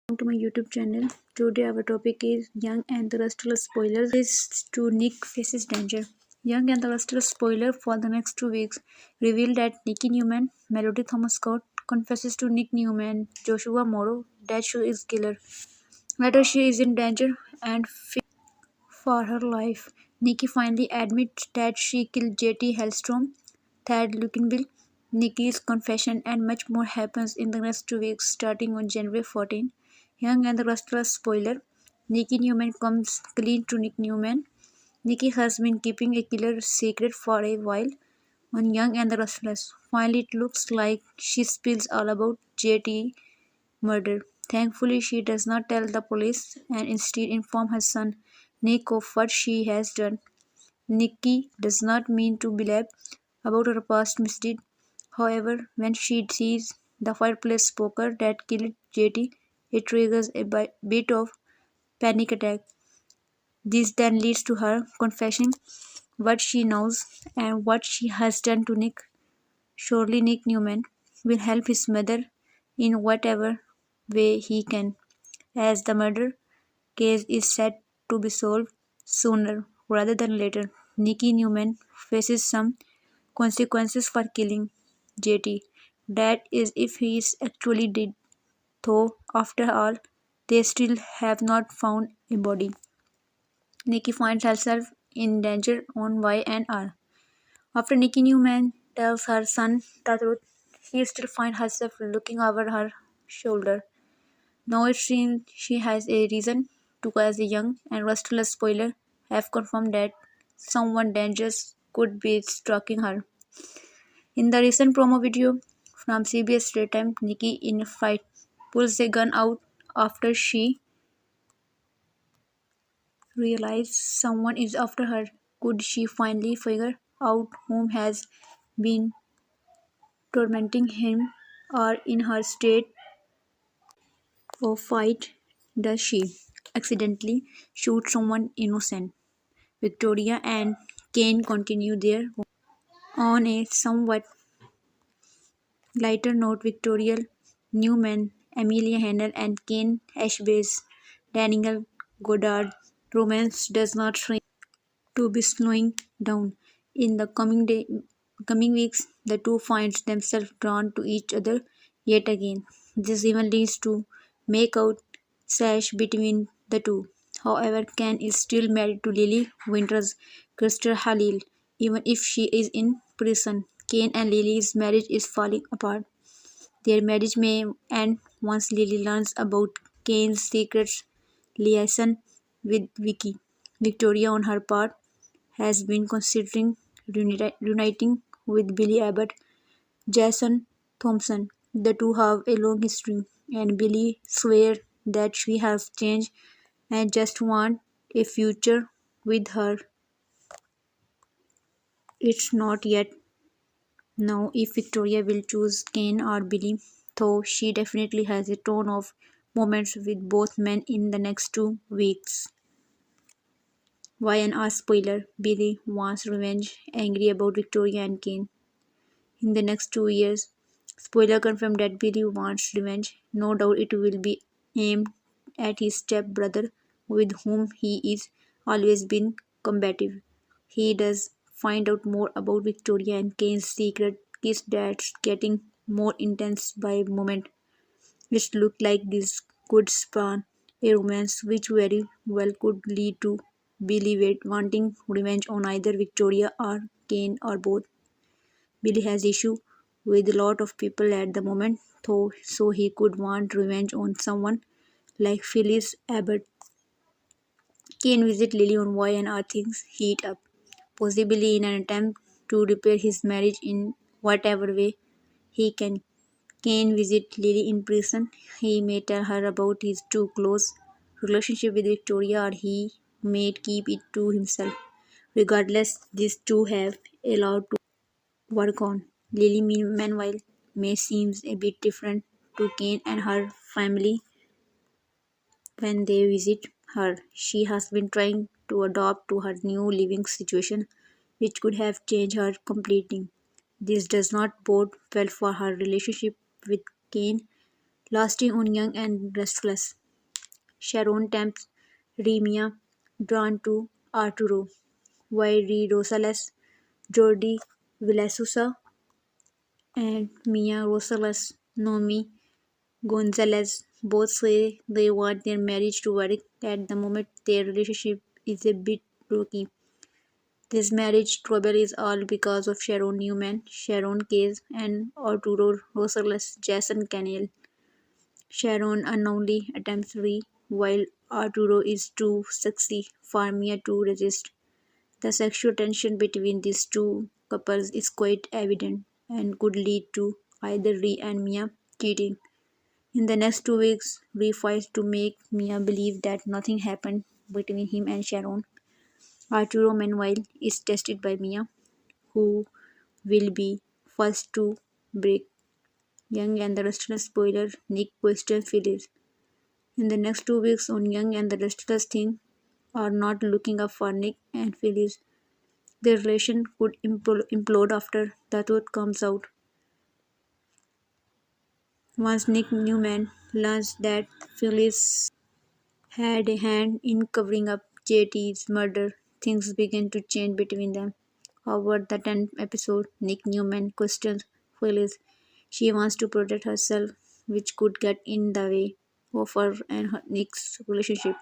To my YouTube channel. Today our topic is Young and the Restless. Spoilers is to Nick faces danger. Young and the Restless spoiler for the next 2 weeks reveal that Nikki Newman, Melody Thomas Scott, confesses to Nick Newman, Joshua Morrow, that she is killer. Later she is in danger and for her life. Nikki finally admits that she killed JT Hellstrom, Thad Lukinbill. Nikki's confession and much more happens in the next 2 weeks starting on January 14. Young and the Restless spoiler. Nikki Newman comes clean to Nick Newman. Nikki has been keeping a killer secret for a while on Young and the Restless. Finally, it looks like she spills all about JT murder. Thankfully, she does not tell the police and instead inform her son, Nick, of what she has done. Nikki does not mean to blab about her past misdeed. However, when she sees the fireplace poker that killed JT, it triggers a bit of panic attack. This then leads to her confessing what she knows and what she has done to Nick. Surely Nick Newman will help his mother in whatever way he can, as the murder case is set to be solved sooner rather than later. Nicky Newman faces some consequences for killing JT. That is, if he is actually dead, though, after all, they still have not found a body. Nikki finds herself in danger on Y&R. After Nikki Newman tells her son the truth, she still finds herself looking over her shoulder. Now it seems she has a reason to, as a young and restless spoiler have confirmed that someone dangerous could be stalking her. In the recent promo video from CBS Daytime, Nikki in a fight pulls a gun out after she realizes someone is after her. Could she finally figure out whom has been tormenting him, or in her state of fight does she accidentally shoot someone innocent? Victoria and Kane continue their on a somewhat lighter note. Victoria Newman, Amelia Hennell, and Kane Ashby's Daniel Goddard romance does not seem to be slowing down. In the coming weeks, the two find themselves drawn to each other yet again. This even leads to make-out sash between the two. However, Ken is still married to Lily Winters' Christopher Halil, even if she is in prison. Ken and Lily's marriage is falling apart. Their marriage may end once Lily learns about Kane's secret liaison with Vicky. Victoria, on her part, has been considering reuniting with Billy Abbott, Jason Thompson. The two have a long history, and Billy swears that she has changed and just wants a future with her. It's not yet known if Victoria will choose Kane or Billy, though she definitely has a ton of moments with both men in the next 2 weeks. Y&R spoiler: Billy wants revenge, angry about Victoria and Kane. In the next 2 years, spoiler confirmed that Billy wants revenge. No doubt it will be aimed at his stepbrother, with whom he is always been combative. He does find out more about Victoria and Kane's secret kiss that's getting more intense by moment. It looked like this could spawn a romance which very well could lead to Billy wanting revenge on either Victoria or Kane or both. Billy has issue with a lot of people at the moment, though, so he could want revenge on someone like Phyllis Abbott. Kane visits Lily on why and earth things heat up, possibly in an attempt to repair his marriage in whatever way he can. Kane visits Lily in prison. He may tell her about his too close relationship with Victoria, or he may keep it to himself. Regardless, these two have a lot to work on. Lily, meanwhile, may seems a bit different to Kane and her family when they visit her. She has been trying to adapt to her new living situation, which could have changed her completely. This does not bode well for her relationship with Kane, lasting on Young and Restless. Sharon tempts Remia, drawn to Arturo, while Rosales, Jordi Villasusa, and Mia Rosales, Nomi Gonzalez both say they want their marriage to work. At the moment, their relationship is a bit rocky. This marriage trouble is all because of Sharon Newman, Sharon Case, and Arturo Rosales, Jason Cannell. Sharon unknowingly attempts while Arturo is too sexy for Mia to resist. The sexual tension between these two couples is quite evident and could lead to either Ree and Mia cheating. In the next 2 weeks, Ree fights to make Mia believe that nothing happened between him and Sharon. Arturo, meanwhile, is tested by Mia, who will be first to break. Young and the Restless spoiler Nick questions Phyllis. In the next 2 weeks on Young and the Restless thing are not looking up for Nick and Phyllis. Their relation could implode after the truth comes out. Once Nick Newman learns that Phyllis had a hand in covering up JT's murder, things begin to change between them. Over the 10th episode, Nick Newman questions Phyllis. She wants to protect herself, which could get in the way of her and Nick's relationship.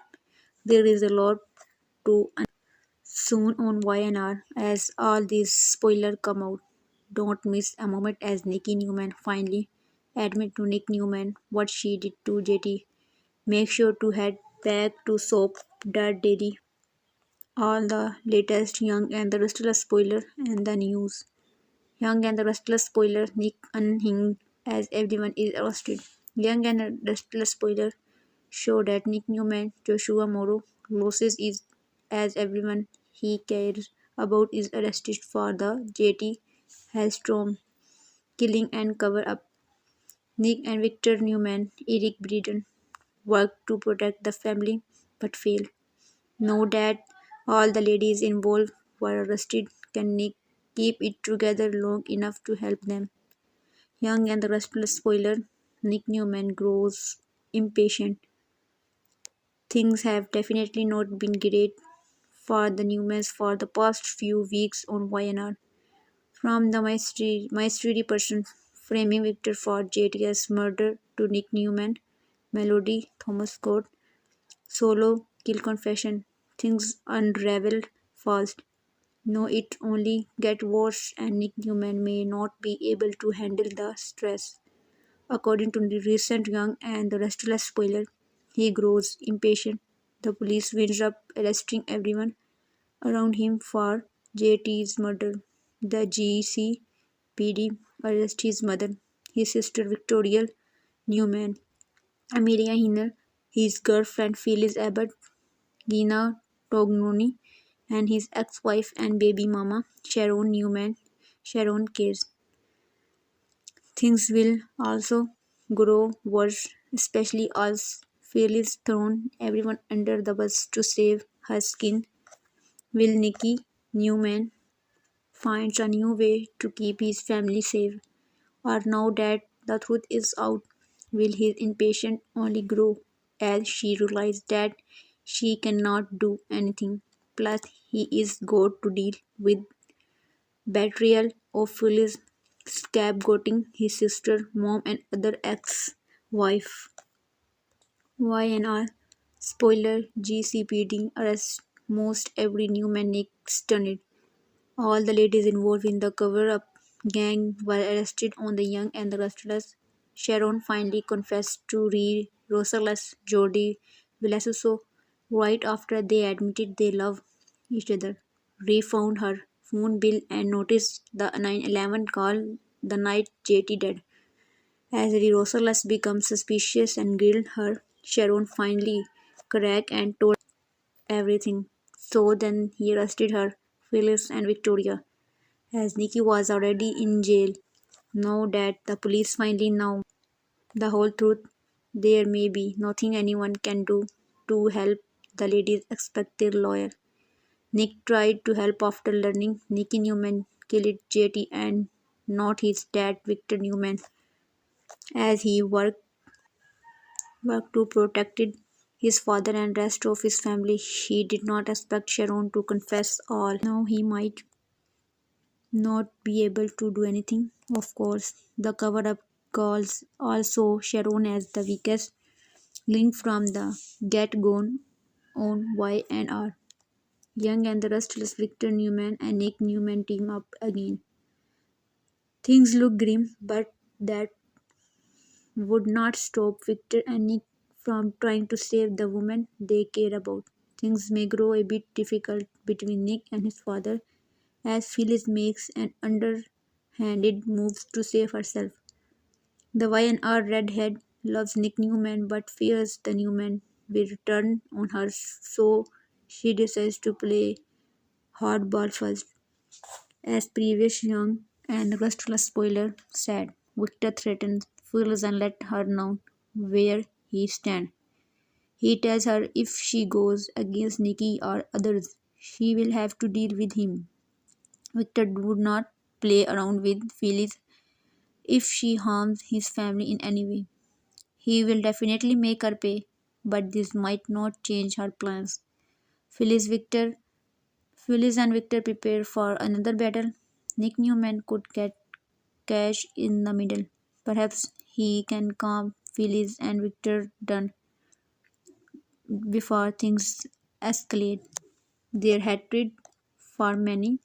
There is a lot to soon on YNR as all these spoilers come out. Don't miss a moment as Nikki Newman finally admit to Nick Newman what she did to JT. Make sure to head back to Soap Dirt Daily. All the latest Young and the Restless spoiler and the news. Young and the Restless spoiler Nick unhinged as everyone is arrested. Young and the Restless spoiler show that Nick Newman, Joshua Morrow, loses is as everyone he cares about is arrested for the JT Hellstrom killing and cover up. Nick and Victor Newman, Eric Breeden, work to protect the family but fail. Know that all the ladies involved were arrested. Can Nick keep it together long enough to help them? Young and the Restless spoiler Nick Newman grows impatient. Things have definitely not been great for the Newmans for the past few weeks on YNR. From the mystery person framing Victor for JT's murder to Nick Newman, Melody Thomas Scott, solo kill confession. Things unraveled fast. No, it only get worse and Nick Newman may not be able to handle the stress. According to the recent Young and the Restless spoiler, he grows impatient. The police winds up arresting everyone around him for JT's murder. The GCPD arrests his mother, his sister Victoria Newman, Amelia Hinner, his girlfriend Phyllis Abbott, Gina Tognoni, and his ex-wife and baby mama Sharon Newman, Sharon Case. Things will also grow worse, especially as Phyllis thrown everyone under the bus to save her skin. Will Nicky Newman finds a new way to keep his family safe? Or now that the truth is out, will his impatience only grow as she realizes that she cannot do anything? Plus, he is got to deal with betrayal of Phyllis, scapegoating his sister, mom, and other ex-wife. YNR spoiler GCPD arrests most every Newman Nick stunned. All the ladies involved in the cover-up gang were arrested on the Young and the Restless. Sharon finally confessed to Rosales Jordi Villasuso right after they admitted they love each other. Ray found her phone bill and noticed the 911 call the night JT died. As Rosales becomes suspicious and grilled her, Sharon finally cracked and told everything. So then he arrested her, Phyllis and Victoria as Nikki was already in jail. Now that the police finally know the whole truth, there may be nothing anyone can do to help the ladies except their lawyer. Nick tried to help after learning Nicky Newman killed JT and not his dad Victor Newman as he worked to protect his father and rest of his family. He did not expect Sharon to confess all. Now he might not be able to do anything. Of course, the cover up calls also Sharon as the weakest link from the get gone on Y&R. Young and the restless Victor Newman and Nick Newman team up again. Things look grim, but that would not stop Victor and Nick from trying to save the woman they care about. Things may grow a bit difficult between Nick and his father as Phyllis makes an underhanded move to save herself. The Y&R redhead loves Nick Newman but fears the Newman will turn on her, so she decides to play hardball first. As previous young and restless spoiler said, Victor threatens Phyllis and let her know where he stands. He tells her if she goes against Nikki or others, she will have to deal with him. Victor would not play around with Phyllis if she harms his family in any way. He will definitely make her pay, but this might not change her plans. Phyllis Victor Phyllis and Victor prepare for another battle. Nick Newman could get cash in the middle. Perhaps he can calm Phyllis and Victor down before things escalate. Their hatred for many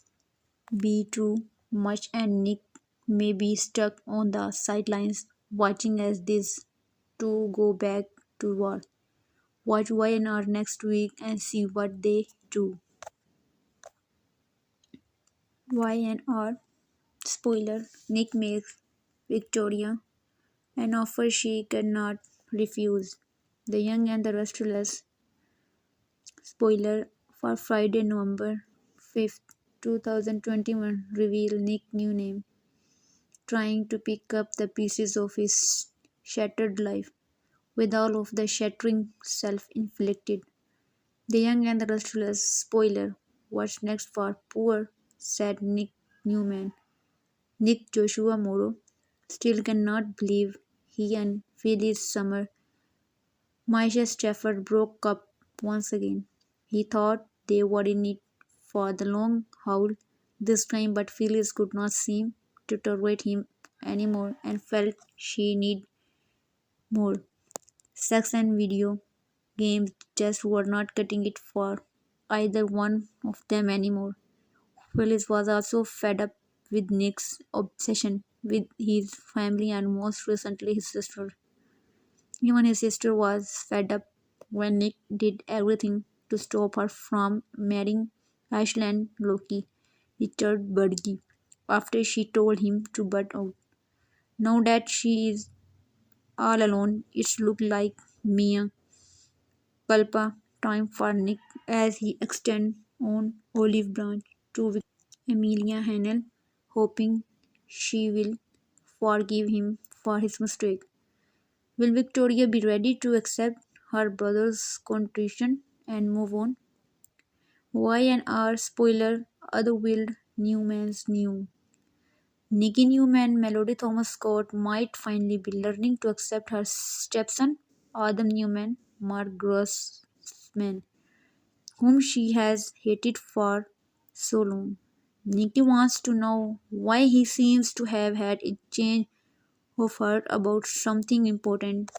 be too much and Nick may be stuck on the sidelines watching as these two go back to war. Watch YNR next week and see what they do. YNR spoiler Nick makes Victoria an offer she cannot refuse. The Young and the Restless spoiler for Friday, November 5th, 2021 reveal Nick new name, trying to pick up the pieces of his shattered life, with all of the shattering self-inflicted. The Young and the Restless spoiler what's next for poor, said Nick Newman. Nick Joshua Morrow still cannot believe he and Phyllis Summer Misha Stafford broke up once again. He thought they were in it for the long haul this time, but Phyllis could not seem to tolerate him anymore and felt she needed more. Sex and video games just were not cutting it for either one of them anymore. Phyllis was also fed up with Nick's obsession with his family and most recently his sister. Even his sister was fed up when Nick did everything to stop her from marrying Ashland Loki, Richard Budgie, after she told him to butt out. Now that she is all alone, it's looked like Mia culpa time for Nick as he extends on olive branch to Amelia Hennell, hoping she will forgive him for his mistake. Will Victoria be ready to accept her brother's contrition and move on? Why an R spoiler Otherworld Newman's new. Nicky Newman Melody Thomas Scott might finally be learning to accept her stepson, Adam Newman, Mark Grossman, whom she has hated for so long. Nikki wants to know why he seems to have had a change of heart about something important.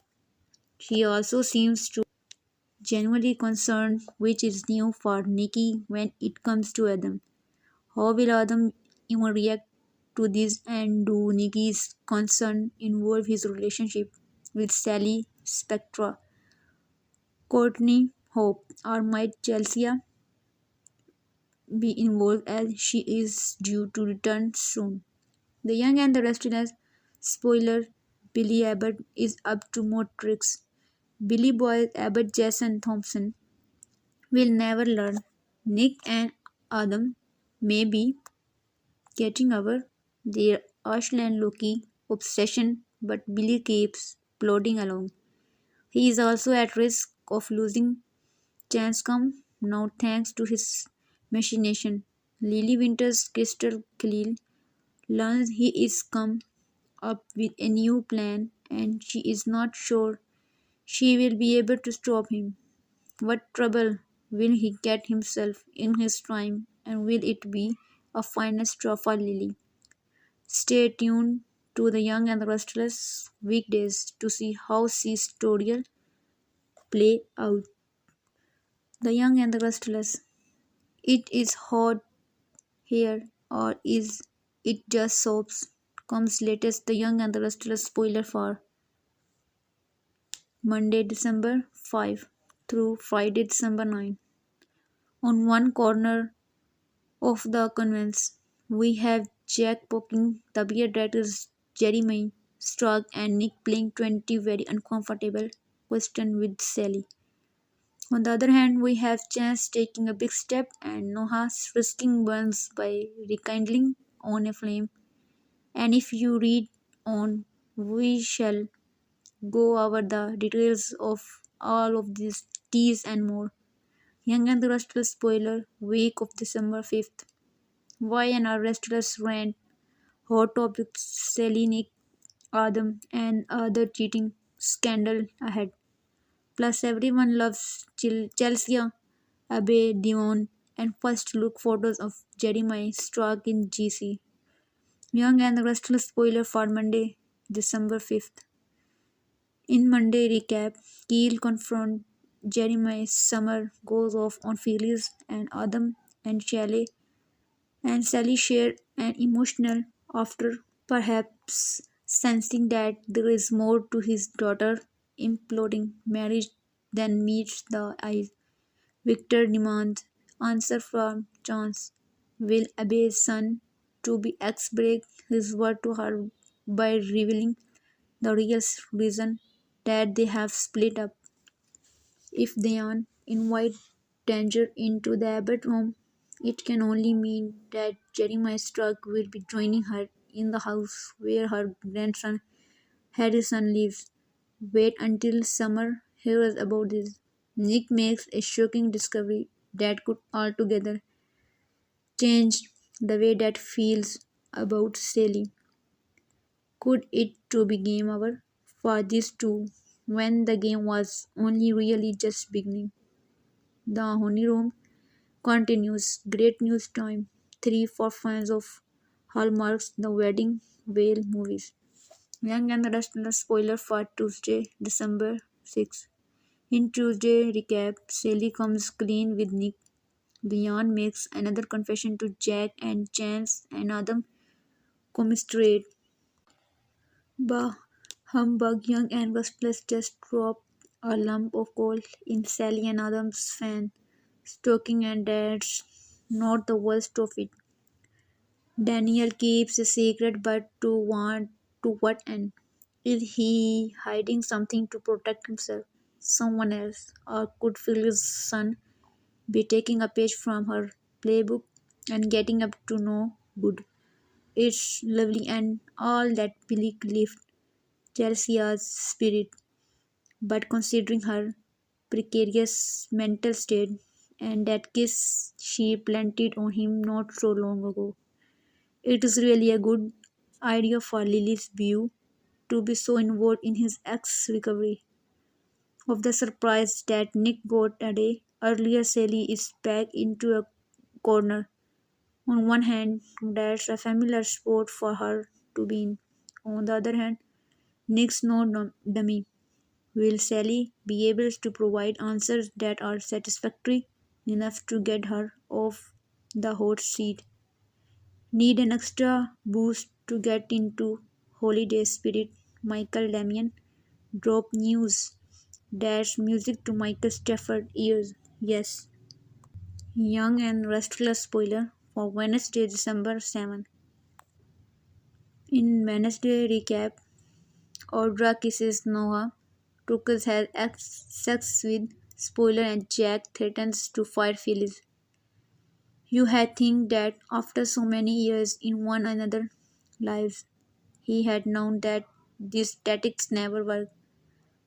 She also seems to genuinely concerned, which is new for Nikki when it comes to Adam. How will Adam even react to this, and do Nikki's concern involve his relationship with Sally Spectra, Courtney Hope, or might Chelsea be involved as she is due to return soon? The Young and the Restless spoiler Billy Abbott is up to more tricks. Billy Boy Abbott Jason Thompson will never learn. Nick and Adam may be getting over their Ashland Loki obsession, but Billy keeps plodding along. He is also at risk of losing Chanscom now thanks to his machination. Lily Winter's Crystal Khalil learns he is come up with a new plan and she is not sure she will be able to stop him. What trouble will he get himself in his time, and will it be a finest straw for Lily? Stay tuned to The Young and the Restless weekdays to see how this tutorial play out. The Young and the Restless. It is hot here, or is it just soaps? Comes latest The Young and the Restless spoiler for Monday, December 5 through Friday, December 9. On one corner of the convents, we have Jack poking the beer that is Jeremy Struck and Nick playing 20 very uncomfortable questions with Sally. On the other hand, we have Chance taking a big step and Noah risking burns by rekindling on a flame. And if you read on, we shall go over the details of all of these teas and more. Young and the Restless spoiler week of December 5th. Why an restless rant, hot topics, Selenic, Adam, and other cheating scandal ahead. Plus, everyone loves Chelsea, Abe Dion, and first look photos of Jeremiah struck in GC. Young and the Restless spoiler for Monday, December 5th. In Monday recap, Keel confront Jeremiah Summer goes off on Phyllis and Adam and Shelley and Sally share an emotional after perhaps sensing that there is more to his daughter imploding marriage than meets the eye. Victor demands answer from Chance. Will Abe's son to be ex break his word to her by revealing the real reason that they have split up? If Dayan invite danger into the Abbott home, it can only mean that Jeremiah Struck will be joining her in the house where her grandson Harrison lives. Wait until summer hears about this. Nick makes a shocking discovery that could altogether change the way that feels about Sally. Could it to be game over for these two when the game was only really just beginning? The honey room continues. Great news time. 3 for fans of Hallmark's The Wedding Whale movies. Young and the Restless spoiler for Tuesday, December 6. In Tuesday recap, Sally comes clean with Nick. Leon makes another confession to Jack and Chance and Adam commiserate. Bah, humbug, Young and Restless just drop a lump of coal in Sally and Adam's fan. Stoking and that's not the worst of it. Daniel keeps a secret but to what end? Is he hiding something to protect himself? Someone else? Or could Phyllis' son be taking a page from her playbook and getting up to no good? It's lovely and all that Billy lift Chelsea's spirit, but considering her precarious mental state and that kiss she planted on him not so long ago, it is really a good idea for Lily's view to be so involved in his ex recovery. Of the surprise that Nick got a day earlier, Sally is back into a corner. On one hand, that's a familiar sport for her to be in. On the other hand, Nick's no dummy. Will Sally be able to provide answers that are satisfactory enough to get her off the hot seat? Need an extra boost to get into holiday spirit? Michael Damian drop news. Dash music to Michael Stafford ears. Yes. Young and Restless spoiler for Wednesday, December 7. In Wednesday recap, Audra kisses Noah. Tukas has sex with spoiler and Jack threatens to fire Phyllis. You had think that after so many years in one another lives, he had known that these tactics never work.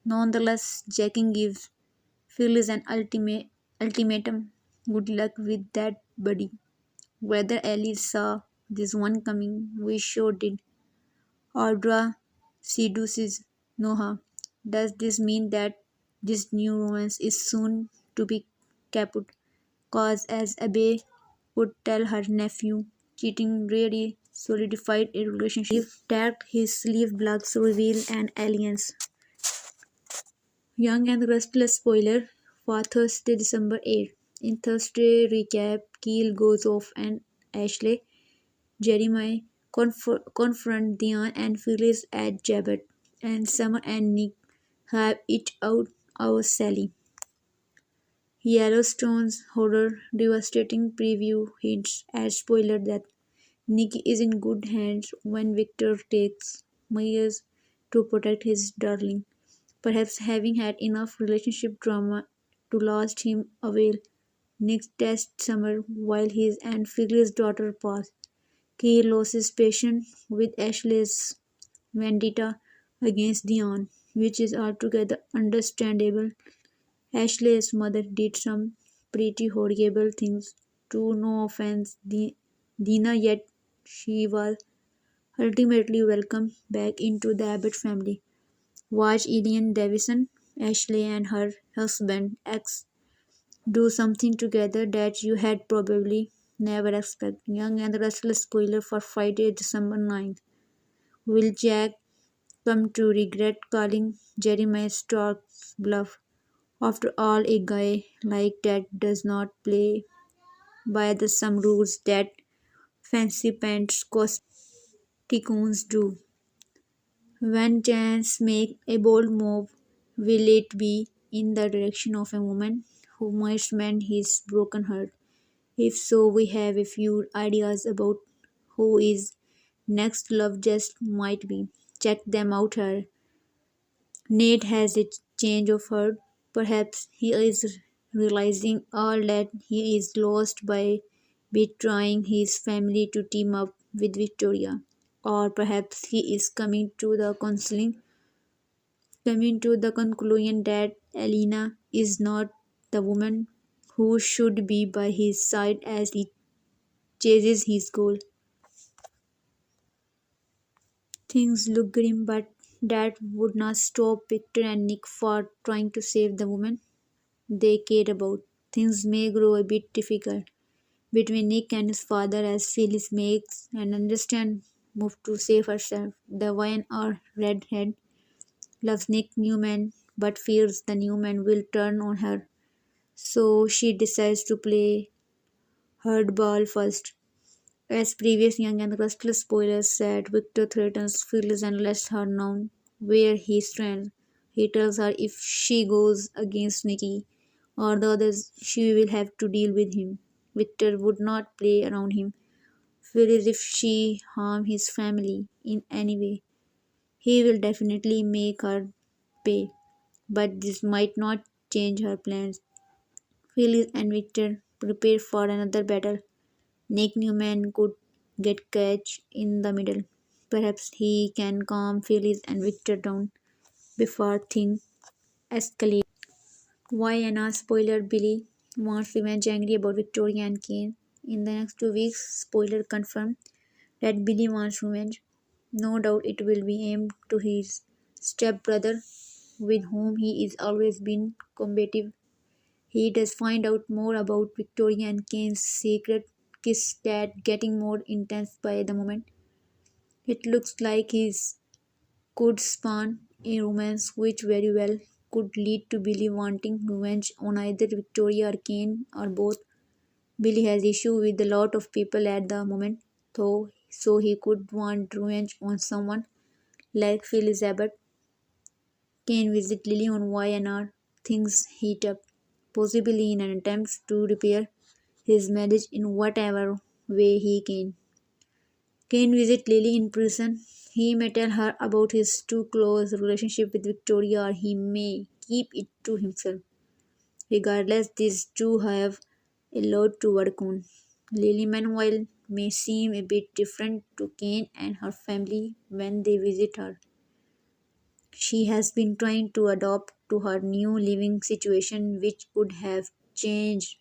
Nonetheless, Jackie gives Phyllis an ultimatum. Good luck with that, buddy. Whether Ellie saw this one coming, we sure did. Audra seduces Noah. Does this mean that this new romance is soon to be kept, cause as Abe would tell her nephew, cheating really solidified a relationship that his sleeve plugs reveal an alliance. Young and Restless spoiler for Thursday, December 8th. In Thursday recap, Keel goes off and Ashley, Jeremiah confront Dion and Phyllis at Jabbat, and Summer and Nick have it out our Sally. Yellowstone's horror devastating preview hints at spoiler that Nick is in good hands when Victor takes measures to protect his darling. Perhaps having had enough relationship drama to last him a while, Nick tests Summer while his and Phyllis' daughter pass. Kay loses patience with Ashley's vendetta against Dion, which is altogether understandable. Ashley's mother did some pretty horrible things to no offense Dina, yet she was ultimately welcomed back into the Abbott family. Watch Elaine Davison, Ashley and her husband X do something together that you had probably never expected. Young and Restless spoiler for Friday, December 9th. Will Jack come to regret calling Jeremiah Stark's bluff? After all, a guy like that does not play by the some rules that fancy pants tycoons do. When Chance make a bold move, will it be in the direction of a woman who might mend his broken heart? If so, we have a few ideas about who his next love just might be. Check them out here. Nate has a change of heart. Perhaps he is realizing all that he is lost by betraying his family to team up with Victoria. Or perhaps he is coming to the conclusion that Elena is not the woman who should be by his side as he chases his goal. Things look grim, but that would not stop Victor and Nick for trying to save the woman they cared about. Things may grow a bit difficult between Nick and his father as Phyllis makes an understand move to save herself. The wine or redhead loves Nick Newman but fears the Newman will turn on her. So she decides to play hardball first. As previous Young and Restless spoilers said, Victor threatens Phyllis and lets her know where he stands. He tells her if she goes against Nikki or the others, she will have to deal with him. Victor would not play around him. Phyllis, if she harm his family in any way, he will definitely make her pay. But this might not change her plans. Phyllis and Victor prepare for another battle. Nick Newman could get catch in the middle. Perhaps he can calm Phyllis and Victor down before things escalate. Why Anna spoiler Billy wants revenge angry about Victoria and Kane. In the next 2 weeks, spoiler confirmed that Billy wants revenge. No doubt it will be aimed to his stepbrother, with whom he is always been combative. He does find out more about Victoria and Kane's secret kiss that getting more intense by the moment. It looks like he could spawn a romance which very well could lead to Billy wanting revenge on either Victoria or Kane or both. Billy has issue with a lot of people at the moment, though, so he could want revenge on someone like Elizabeth. Kane visit Lily on YNR. Things heat up, possibly in an attempt to repair his marriage in whatever way he can. Kane visit Lily in prison. He may tell her about his too close relationship with Victoria or he may keep it to himself. Regardless, these two have a lot to work on. Lily meanwhile may seem a bit different to Kane and her family when they visit her. She has been trying to adapt to her new living situation, which would have changed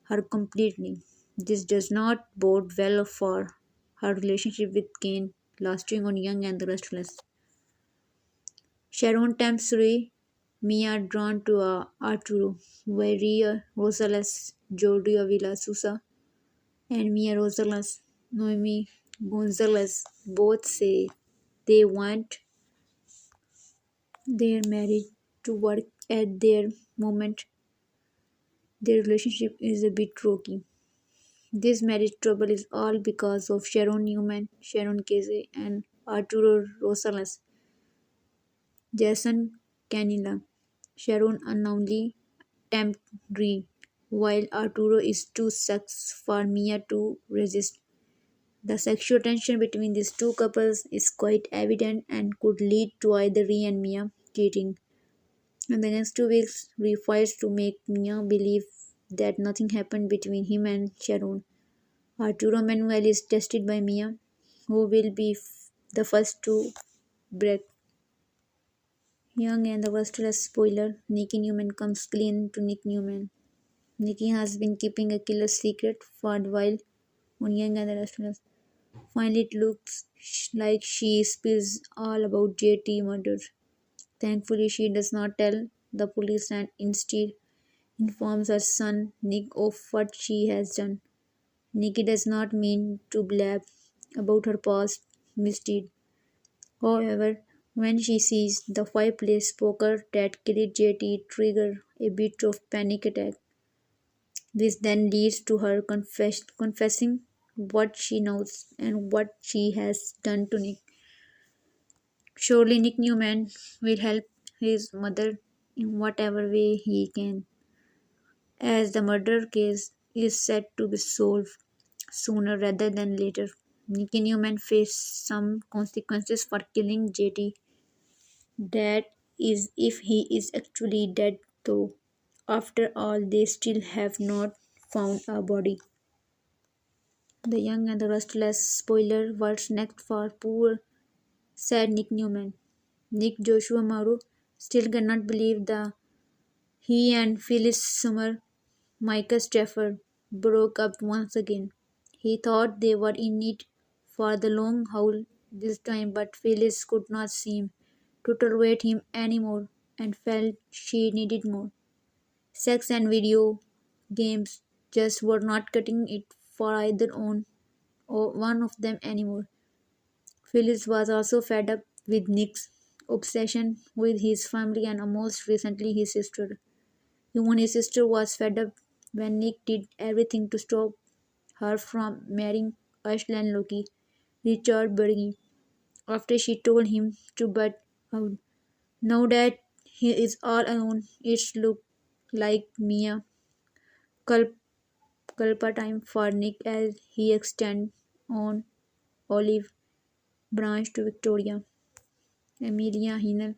her completely. This does not bode well for her relationship with Kane, lasting on Young and the Restless. Sharon tempts Ray. Mia drawn to Arturo, Valeria Rosales, Giorgio Villa Sousa, and Mia Rosales, Noemi Gonzalez both say they want their marriage to work at their moment. Their relationship is a bit rocky. This marriage trouble is all because of Sharon Newman, Sharon Casey, and Arturo Rosales, Jason Canilla. Sharon unknowingly tempted Dre, while Arturo is too sex for Mia to resist. The sexual tension between these two couples is quite evident and could lead to either Ree and Mia cheating. In the next 2 weeks, Ree fights to make Mia believe that nothing happened between him and Sharon. Arturo Manuel is tested by Mia, who will be the first to break. Young and the Restless spoiler, Nicky Newman comes clean to Nick Newman. Nicky has been keeping a killer's secret for a while on Young and the Restless. Finally, it looks like she spills all about JT murder. Thankfully, she does not tell the police and instead informs her son Nick of what she has done. Nikki does not mean to blab about her past misdeed. However, when she sees the fireplace poker that killed JT trigger a bit of panic attack. This then leads to her confessing what she knows and what she has done to Nick. Surely Nick Newman will help his mother in whatever way he can, as the murder case is set to be solved sooner rather than later. Nicky Newman faced some consequences for killing JT. That is, if he is actually dead, though. After all, they still have not found a body. The Young and the Restless spoiler what's next for poor, sad Nick Newman. Nick Joshua Maru still cannot believe that he and Phyllis Summer, Micah Stafford, broke up once again. He thought they were in it for the long haul this time, but Phyllis could not seem to tolerate him anymore and felt she needed more. Sex and video games just were not cutting it for either on or one of them anymore. Phyllis was also fed up with Nick's obsession with his family and most recently his sister. Even his sister was fed up when Nick did everything to stop her from marrying Ashland Loki, Richard Berge, after she told him to butt out. Now that he is all alone, it's look like Mia culpa time for Nick as he extends on olive branch to Victoria, Amelia Hinnell,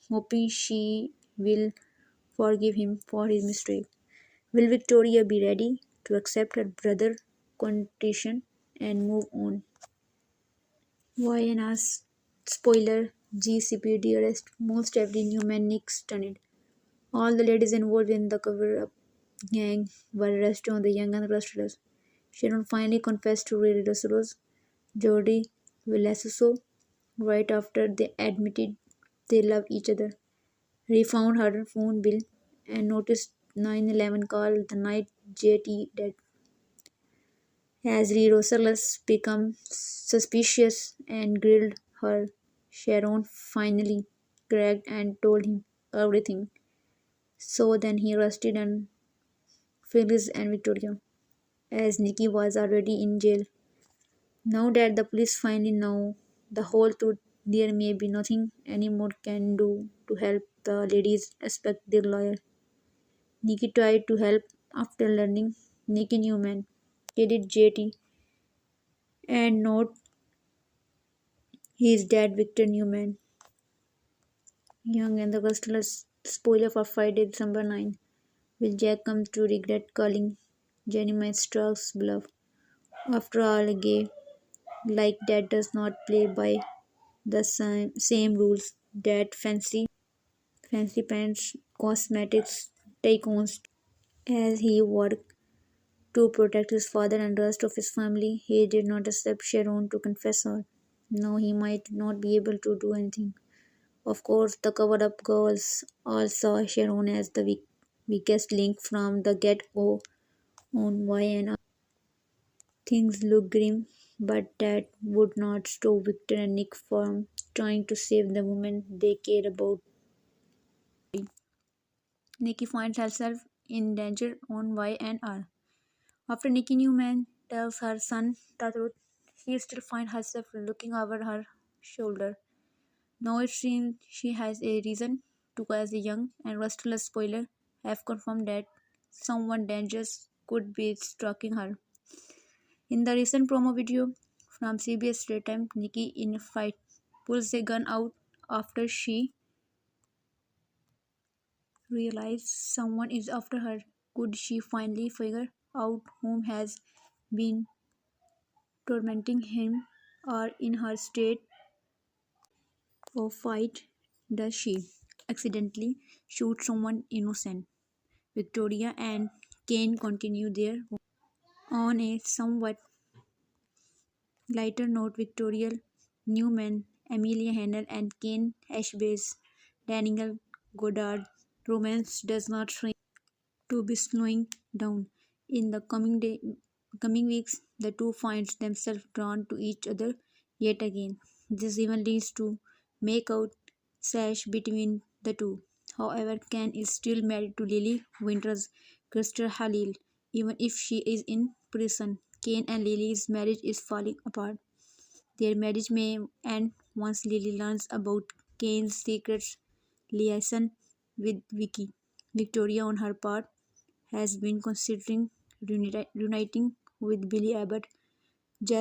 hoping she will forgive him for his mistake. Will Victoria be ready to accept her brother's contrition and move on? Vienna's spoiler GCP dearest most every new man Nick stunned. All the ladies involved in the cover up gang were arrested on the Young and Restless. Sharon finally confessed to Ray Rosales, Jordi Villasuso, right after they admitted they love each other. He found her phone bill and noticed 911 call the night JT dead. As Rosales became suspicious and grilled her, Sharon finally cracked and told him everything. So then he arrested and Phyllis and Victoria, as Nikki was already in jail. Now that the police finally know the whole truth, there may be nothing anyone can do to help the ladies respect their lawyer. Nikki tried to help after learning Nikki Newman killed JT and not his dad Victor Newman. Young and the Restless spoiler for Friday, December 9. Will Jack come to regret calling Jenny Stark's bluff? After all, a gay like that does not play by the same rules that fancy pants cosmetics tycoons. As he worked to protect his father and the rest of his family, he did not accept Sharon to confess her. Now he might not be able to do anything. Of course, the cover up girls all saw Sharon as the weakest link from the get go on why and things look grim, but that would not stop Victor and Nick from trying to save the woman they care about. Nikki finds herself in danger on Y and R. After Nikki Newman tells her son the truth, she still finds herself looking over her shoulder. Now it seems she has a reason to, as a young and restless spoiler, have confirmed that someone dangerous could be stalking her. In the recent promo video from CBS Daytime, Nikki in a fight pulls a gun out after she realizes someone is after her. Could she finally figure out whom has been tormenting him, or in her state of fight does she accidentally shoot someone innocent? Victoria and Kane continue their on a somewhat lighter note. Victoria Newman, Amelia Hennell, and Kane Ashby's Daniel Goddard romance does not seem to be slowing down. In the coming weeks, the two find themselves drawn to each other yet again. This even leads to make out sash between the two. However, Ken is still married to Lily Winters' Crystal Halil, even if she is in prison. Kane and Lily's marriage is falling apart. Their marriage may end once Lily learns about Kane's secret liaison with Vicky. Victoria, on her part, has been considering reuniting with Billy Abbott just